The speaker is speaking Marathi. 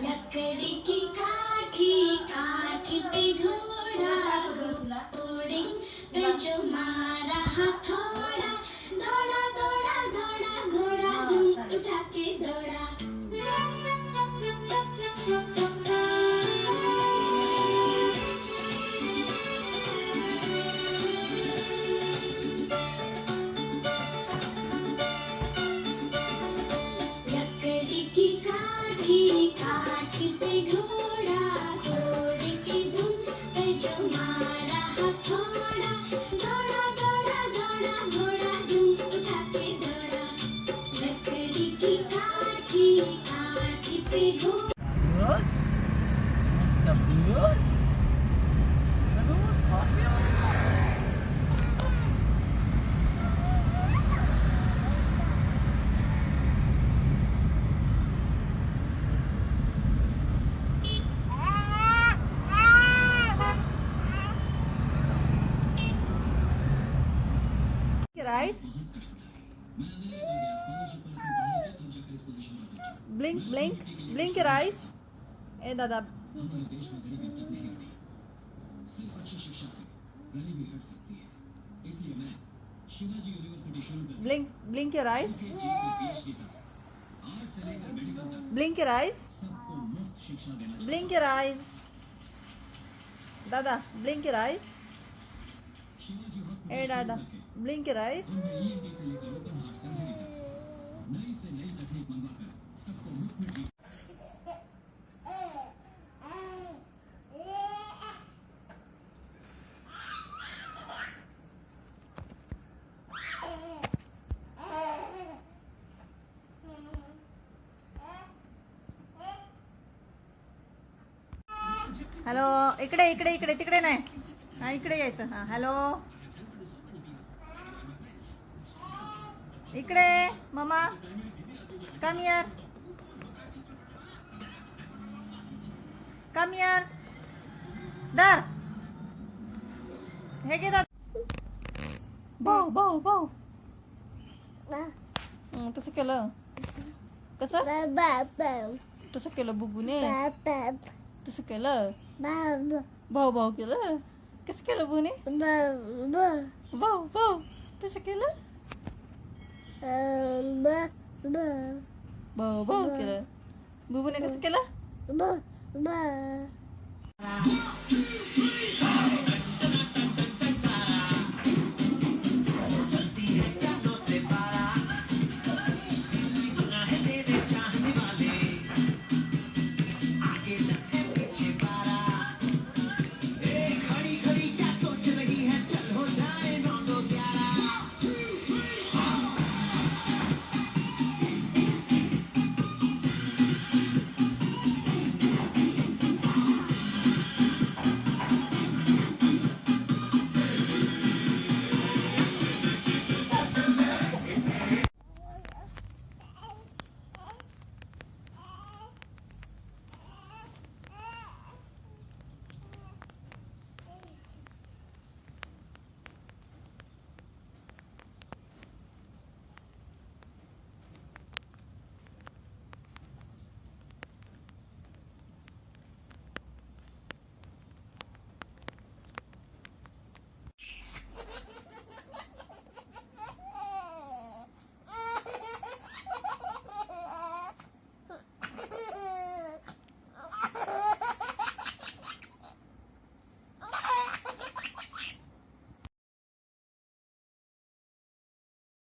लकड़ी की काठी काठी पे घोड़ा घोड़े पे जो मारा हथौड़ा दौड़ा दौड़ा दौड़ा घोड़ा धूम उठा के दौड़ा। लकड़ी की काठी काठी पे घोड़ा घोड़े के धूम पे जो मारा हथौड़ा दौड़ा दौड़ा दौड़ा घोड़ा धूम उठा के दौड़ा। लकड़ी की काठी काठी पे घोड़ा। Terus, terus, Scorpio. Your eyes. Blink, blink, blink your eyes. Hey, Dada. Blink, blink your eyes. Blink your eyes. Blink your eyes. Dada, blink your eyes. Hey, Dada, blink your eyes. Hello, इकडे इकडे इकडे तिकडे नाही, हा इकडे यायचं. हा हॅलो, इकडे मम्मा, कम हियर, कम हियर, दर हे घे दादा. भाऊ भाऊ भाऊ तसं केलं, कसं तसं केलं बुबूने, तसं केलं भाऊ भाऊ केलं, कसं केलं बुने, भाऊ भाऊ तसं केलं, भाऊ भाऊ केलं, बुबूने कसं केलं.